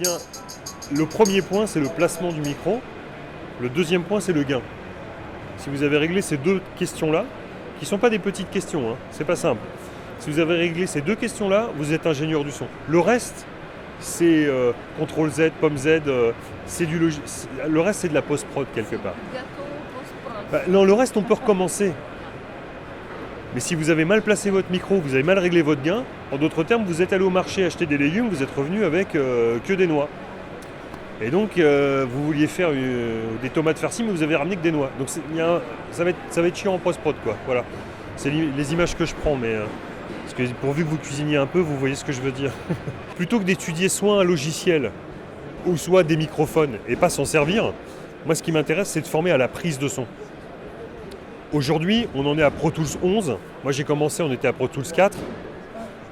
bien, le premier point, c'est le placement du micro. Le deuxième point, c'est le gain. Si vous avez réglé ces deux questions-là, qui ne sont pas des petites questions, hein, c'est pas simple. Si vous avez réglé ces deux questions-là, vous êtes ingénieur du son. Le reste, c'est CTRL Z, pomme Z, le reste, c'est de la post-prod quelque part. Non, le reste, on peut recommencer. Mais si vous avez mal placé votre micro, vous avez mal réglé votre gain, en d'autres termes, vous êtes allé au marché acheter des légumes, vous êtes revenu avec que des noix. Et donc, vous vouliez faire des tomates farcies, mais vous avez ramené que des noix. Donc, ça va être chiant en post-prod, quoi. Voilà. C'est les images que je prends, mais parce que pourvu que vous cuisiniez un peu, vous voyez ce que je veux dire. Plutôt que d'étudier soit un logiciel, ou soit des microphones, et pas s'en servir, moi, ce qui m'intéresse, c'est de former à la prise de son. Aujourd'hui, on en est à Pro Tools 11. Moi, j'ai commencé, on était à Pro Tools 4.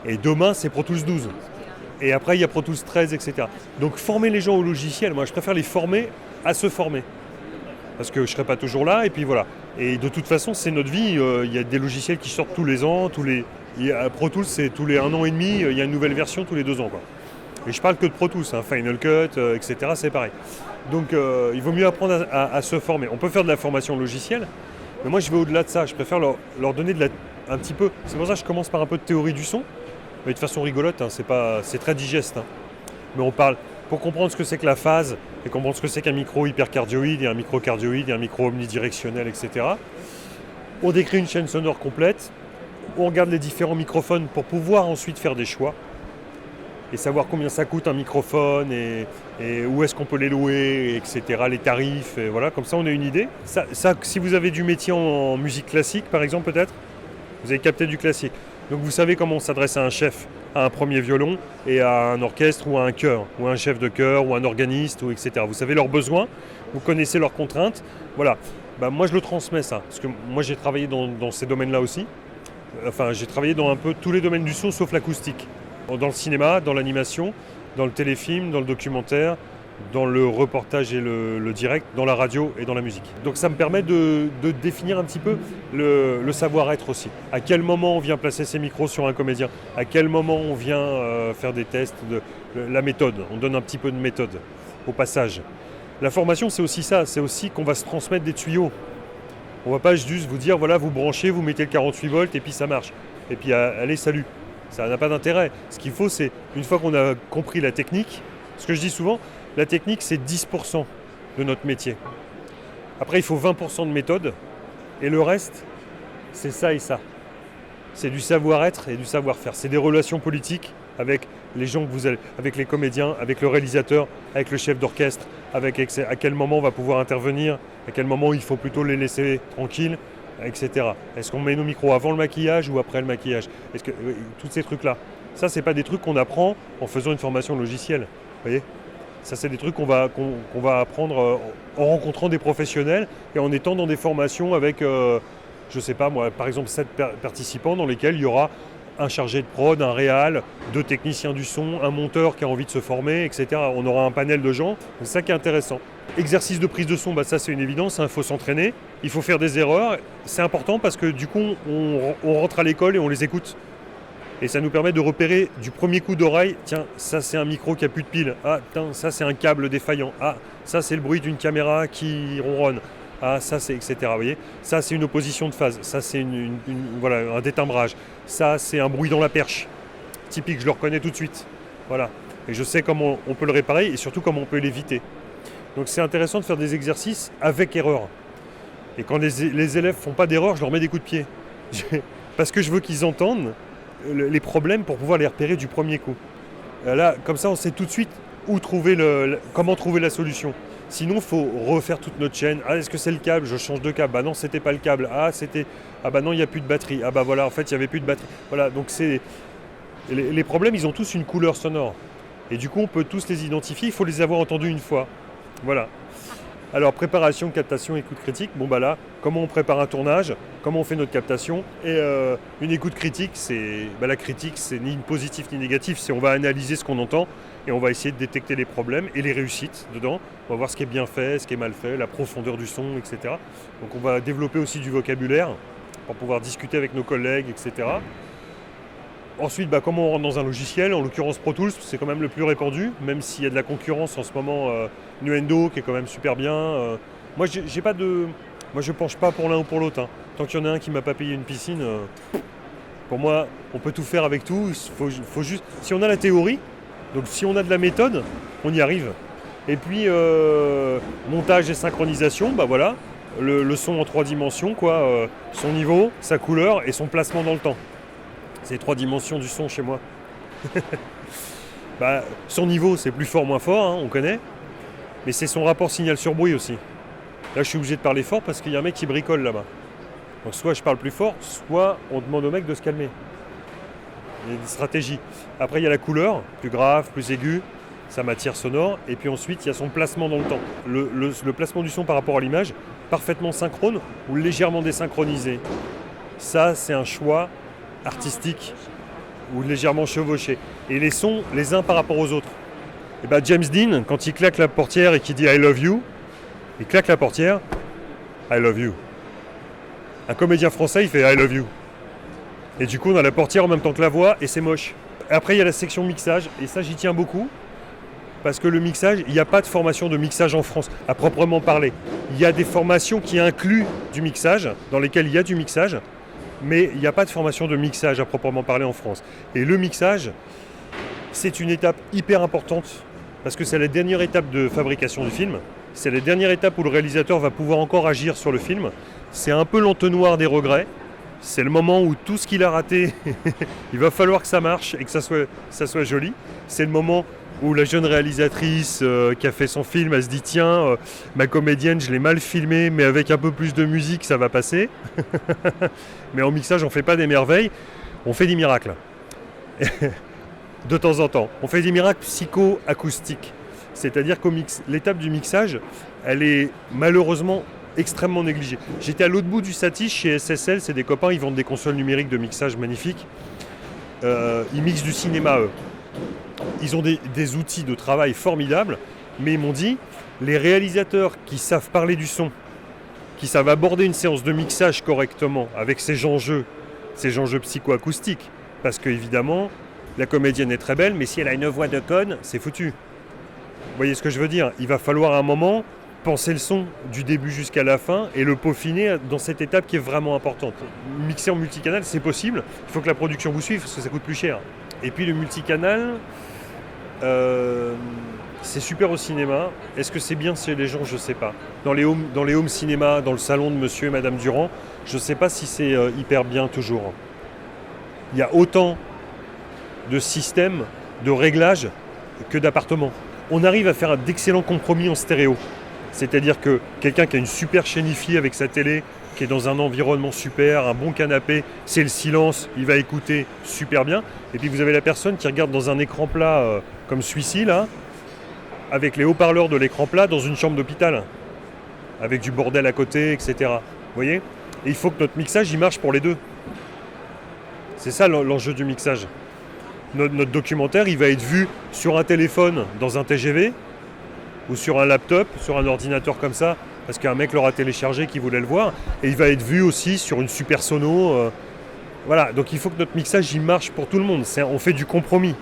Et demain, c'est Pro Tools 12. Et après, il y a Pro Tools 13, etc. Donc, former les gens au logiciel, moi, je préfère les former à se former. Parce que je ne serai pas toujours là, et puis voilà. Et de toute façon, c'est notre vie. Il y a des logiciels qui sortent tous les ans. Pro Tools, c'est tous les 1 an et demi. Il y a une nouvelle version tous les 2 ans, quoi. Et je parle que de Pro Tools, hein, Final Cut, etc. C'est pareil. Donc, il vaut mieux apprendre à se former. On peut faire de la formation logicielle, mais moi, je vais au-delà de ça. Je préfère leur donner un petit peu. C'est pour ça que je commence par un peu de théorie du son. Mais de façon rigolote, hein, c'est très digeste. Hein. Mais on parle, pour comprendre ce que c'est que la phase, et comprendre ce que c'est qu'un micro hypercardioïde, et un micro cardioïde, et un micro omnidirectionnel, etc. On décrit une chaîne sonore complète. On regarde les différents microphones pour pouvoir ensuite faire des choix. Et savoir combien ça coûte un microphone, et où est-ce qu'on peut les louer, etc. Les tarifs, et voilà, comme ça on a une idée. Ça, si vous avez du métier en musique classique, par exemple, peut-être, vous avez capté du classique. Donc vous savez comment on s'adresse à un chef, à un premier violon, et à un orchestre, ou à un chœur, ou à un chef de chœur, ou un organiste, ou etc. Vous savez leurs besoins, vous connaissez leurs contraintes. Voilà, moi je le transmets ça, parce que moi j'ai travaillé dans ces domaines-là aussi. Enfin, j'ai travaillé dans un peu tous les domaines du son, sauf l'acoustique. Dans le cinéma, dans l'animation, dans le téléfilm, dans le documentaire, dans le reportage et le direct, dans la radio et dans la musique. Donc ça me permet de définir un petit peu le savoir-être aussi. À quel moment on vient placer ses micros sur un comédien, à quel moment on vient faire des tests, la méthode. On donne un petit peu de méthode au passage. La formation, c'est aussi ça, c'est aussi qu'on va se transmettre des tuyaux. On ne va pas juste vous dire, voilà, vous branchez, vous mettez le 48 volts et puis ça marche. Et puis allez, salut. Ça n'a pas d'intérêt. Ce qu'il faut, c'est, une fois qu'on a compris la technique, ce que je dis souvent, la technique, c'est 10% de notre métier. Après, il faut 20% de méthode, et le reste, c'est ça et ça. C'est du savoir-être et du savoir-faire. C'est des relations politiques avec les gens que vous allez, avec les comédiens, avec le réalisateur, avec le chef d'orchestre, avec à quel moment on va pouvoir intervenir, à quel moment il faut plutôt les laisser tranquilles, etc. Est-ce qu'on met nos micros avant le maquillage ou après le maquillage? Est-ce que tous ces trucs-là, ça c'est pas des trucs qu'on apprend en faisant une formation logicielle, vous voyez? Ça c'est des trucs qu'on va apprendre en rencontrant des professionnels et en étant dans des formations avec, je sais pas moi, par exemple 7 participants dans lesquels il y aura un chargé de prod, un réal, 2 techniciens du son, un monteur qui a envie de se former, etc. On aura un panel de gens, c'est ça qui est intéressant. Exercice de prise de son, ça c'est une évidence, il faut s'entraîner, il faut faire des erreurs, c'est important parce que du coup on rentre à l'école et on les écoute. Et ça nous permet de repérer du premier coup d'oreille, tiens, ça c'est un micro qui a plus de pile, ah, tiens, ça c'est un câble défaillant, ah, ça c'est le bruit d'une caméra qui ronronne, ah, ça c'est etc. Vous voyez, ça c'est une opposition de phase, ça c'est voilà, un détimbrage, ça c'est un bruit dans la perche, typique, je le reconnais tout de suite, voilà. Et je sais comment on peut le réparer et surtout comment on peut l'éviter. Donc c'est intéressant de faire des exercices avec erreur. Et quand les élèves font pas d'erreur, je leur mets des coups de pied. Parce que je veux qu'ils entendent les problèmes pour pouvoir les repérer du premier coup. Là, comme ça, on sait tout de suite comment trouver la solution. Sinon, il faut refaire toute notre chaîne. Ah, est-ce que c'est le câble? Je change de câble. Bah non, c'était pas le câble. Ah bah non, il n'y a plus de batterie. Ah bah voilà, en fait, il n'y avait plus de batterie. Voilà, donc les problèmes, ils ont tous une couleur sonore. Et du coup, on peut tous les identifier. Il faut les avoir entendus une fois. Voilà. Alors, préparation, captation, écoute critique. Bon, bah là, comment on prépare un tournage, comment on fait notre captation. Et une écoute critique, la critique, c'est ni positif ni négatif. C'est on va analyser ce qu'on entend et on va essayer de détecter les problèmes et les réussites dedans. On va voir ce qui est bien fait, ce qui est mal fait, la profondeur du son, etc. Donc, on va développer aussi du vocabulaire pour pouvoir discuter avec nos collègues, etc. Ensuite, comment on rentre dans un logiciel, en l'occurrence Pro Tools, c'est quand même le plus répandu, même s'il y a de la concurrence en ce moment, Nuendo qui est quand même super bien. Moi, je penche pas pour l'un ou pour l'autre, hein. Tant qu'il y en a un qui m'a pas payé une piscine, pour moi, on peut tout faire avec tout. Faut juste, si on a la théorie, donc si on a de la méthode, on y arrive. Et puis montage et synchronisation, voilà, le son en 3 dimensions, quoi, son niveau, sa couleur et son placement dans le temps. C'est les 3 dimensions du son chez moi. Son niveau, c'est plus fort, moins fort, hein, on connaît. Mais c'est son rapport signal sur bruit aussi. Là, je suis obligé de parler fort parce qu'il y a un mec qui bricole là-bas. Donc soit je parle plus fort, soit on demande au mec de se calmer. Il y a une stratégie. Après, il y a la couleur, plus grave, plus aiguë, sa matière sonore. Et puis ensuite, il y a son placement dans le temps. Le placement du son par rapport à l'image, parfaitement synchrone ou légèrement désynchronisé. Ça, c'est un choix artistique ou légèrement chevauché. Et les sons, les uns par rapport aux autres. Et James Dean, quand il claque la portière et qu'il dit I love you, il claque la portière, I love you. Un comédien français, il fait I love you. Et du coup, on a la portière en même temps que la voix et c'est moche. Après, il y a la section mixage et ça, j'y tiens beaucoup. Parce que le mixage, il n'y a pas de formation de mixage en France, à proprement parler. Il y a des formations qui incluent du mixage, dans lesquelles il y a du mixage, mais il n'y a pas de formation de mixage à proprement parler en France. Et le mixage, c'est une étape hyper importante, parce que c'est la dernière étape de fabrication du film. C'est la dernière étape où le réalisateur va pouvoir encore agir sur le film. C'est un peu l'entonnoir des regrets. C'est le moment où tout ce qu'il a raté, il va falloir que ça marche et que ça soit joli. C'est le moment où la jeune réalisatrice qui a fait son film, elle se dit tiens, ma comédienne, je l'ai mal filmée, mais avec un peu plus de musique, ça va passer. Mais en mixage, on ne fait pas des merveilles, on fait des miracles. De temps en temps. On fait des miracles psycho-acoustiques. C'est-à-dire que l'étape du mixage, elle est malheureusement extrêmement négligée. J'étais à l'autre bout du Satish chez SSL, c'est des copains, ils vendent des consoles numériques de mixage magnifiques. Ils mixent du cinéma, eux. Ils ont des outils de travail formidables, mais ils m'ont dit, les réalisateurs qui savent parler du son, qui savent aborder une séance de mixage correctement, avec ces enjeux psychoacoustiques, parce qu'évidemment, la comédienne est très belle, mais si elle a une voix de conne, c'est foutu. Vous voyez ce que je veux dire ? Il va falloir à un moment penser le son du début jusqu'à la fin et le peaufiner dans cette étape qui est vraiment importante. Mixer en multicanal, c'est possible. Il faut que la production vous suive parce que ça coûte plus cher. Et puis le multicanal, c'est super au cinéma. Est-ce que c'est bien chez les gens ? Je ne sais pas. Dans les home cinéma, dans le salon de monsieur et madame Durand, je ne sais pas si c'est hyper bien toujours. Il y a autant de systèmes de réglage que d'appartements. On arrive à faire d'excellents compromis en stéréo. C'est-à-dire que quelqu'un qui a une super chaîne hi-fi avec sa télé, qui est dans un environnement super, un bon canapé, c'est le silence, il va écouter super bien. Et puis vous avez la personne qui regarde dans un écran plat comme celui-ci, là, avec les haut-parleurs de l'écran plat dans une chambre d'hôpital, avec du bordel à côté, etc. Vous voyez ? Et il faut que notre mixage, il marche pour les deux. C'est ça l'enjeu du mixage. Notre documentaire, il va être vu sur un téléphone dans un TGV ou sur un laptop, sur un ordinateur comme ça, parce qu'un mec l'aura téléchargé qui voulait le voir, et il va être vu aussi sur une super sono. Voilà, donc il faut que notre mixage il marche pour tout le monde. On fait du compromis.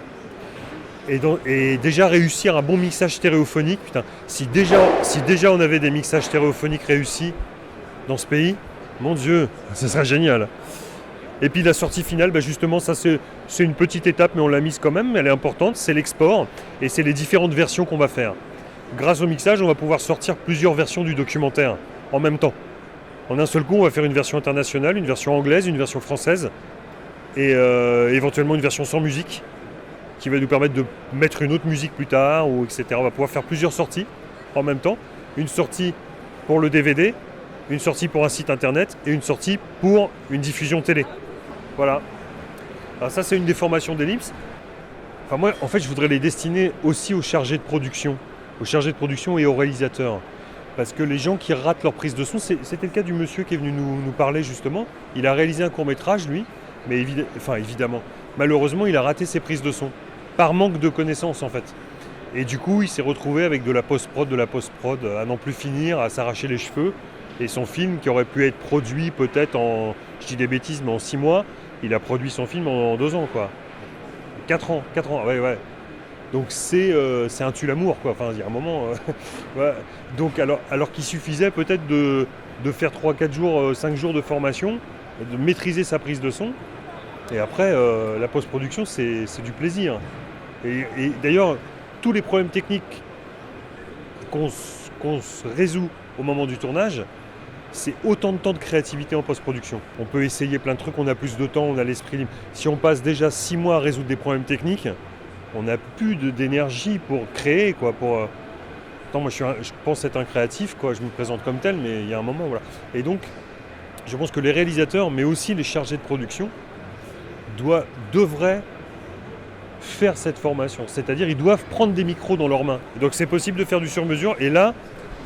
Et déjà réussir un bon mixage stéréophonique, putain, si déjà on avait des mixages stéréophoniques réussis dans ce pays, mon Dieu, ce serait génial. Et puis la sortie finale, justement, ça c'est une petite étape, mais on l'a mise quand même, elle est importante, c'est l'export, et c'est les différentes versions qu'on va faire. Grâce au mixage, on va pouvoir sortir plusieurs versions du documentaire en même temps. En un seul coup, on va faire une version internationale, une version anglaise, une version française, et éventuellement une version sans musique, qui va nous permettre de mettre une autre musique plus tard, ou etc. On va pouvoir faire plusieurs sorties en même temps. Une sortie pour le DVD, une sortie pour un site internet, et une sortie pour une diffusion télé. Voilà. Alors ça, c'est une des formations d'Ellipse. Enfin, moi, en fait, je voudrais les destiner aussi aux chargés de production et aux réalisateurs. Parce que les gens qui ratent leur prise de son, c'était le cas du monsieur qui est venu nous parler justement. Il a réalisé un court-métrage, lui, mais évidemment, malheureusement, il a raté ses prises de son. Par manque de connaissances, en fait. Et du coup, il s'est retrouvé avec de la post-prod, à n'en plus finir, à s'arracher les cheveux. Et son film qui aurait pu être produit peut-être je dis des bêtises, mais en 6 mois, il a produit son film en 2 ans, quoi. 4 ans, ouais. Donc c'est un tue-l'amour, quoi. Enfin, il y a un moment... ouais. Donc alors qu'il suffisait peut-être de faire 3-4 jours, 5 jours de formation, de maîtriser sa prise de son. Et après, la post-production, c'est du plaisir. Et d'ailleurs, tous les problèmes techniques qu'on se résout au moment du tournage, c'est autant de temps de créativité en post-production. On peut essayer plein de trucs, on a plus de temps, on a l'esprit libre. Si on passe déjà 6 mois à résoudre des problèmes techniques, on n'a plus d'énergie pour créer, quoi. Attends, moi je pense être un créatif, quoi. Je me présente comme tel, mais il y a un moment, voilà. Et donc, je pense que les réalisateurs, mais aussi les chargés de production, devraient faire cette formation. C'est-à-dire, ils doivent prendre des micros dans leurs mains. Donc c'est possible de faire du sur-mesure. Et là,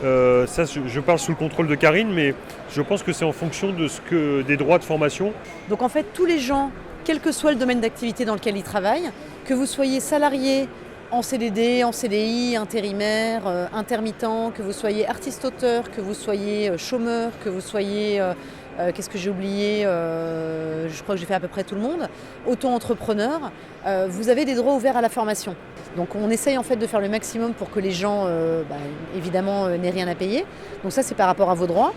ça, je parle sous le contrôle de Karine, mais je pense que c'est en fonction des droits de formation. Donc en fait, tous les gens, quel que soit le domaine d'activité dans lequel ils travaillent, que vous soyez salarié en CDD, en CDI, intérimaire, intermittent, que vous soyez artiste-auteur, que vous soyez chômeur, que vous soyez... qu'est-ce que j'ai oublié, je crois que j'ai fait à peu près tout le monde, auto-entrepreneur, vous avez des droits ouverts à la formation. Donc on essaye en fait de faire le maximum pour que les gens, évidemment, n'aient rien à payer. Donc ça c'est par rapport à vos droits.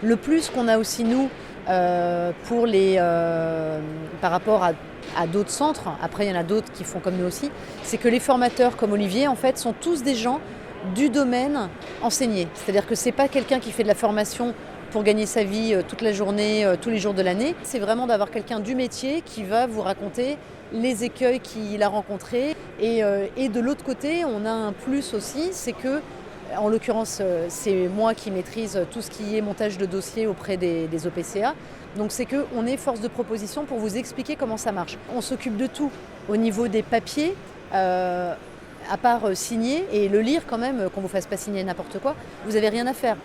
Le plus qu'on a aussi nous, par rapport à d'autres centres, après il y en a d'autres qui font comme nous aussi, c'est que les formateurs comme Olivier en fait sont tous des gens du domaine enseigné. C'est-à-dire que c'est pas quelqu'un qui fait de la formation pour gagner sa vie toute la journée, tous les jours de l'année. C'est vraiment d'avoir quelqu'un du métier qui va vous raconter les écueils qu'il a rencontrés. Et de l'autre côté, on a un plus aussi, c'est que, en l'occurrence, c'est moi qui maîtrise tout ce qui est montage de dossiers auprès des OPCA. Donc c'est qu'on est force de proposition pour vous expliquer comment ça marche. On s'occupe de tout au niveau des papiers. À part signer et le lire quand même, qu'on ne vous fasse pas signer n'importe quoi, vous n'avez rien à faire.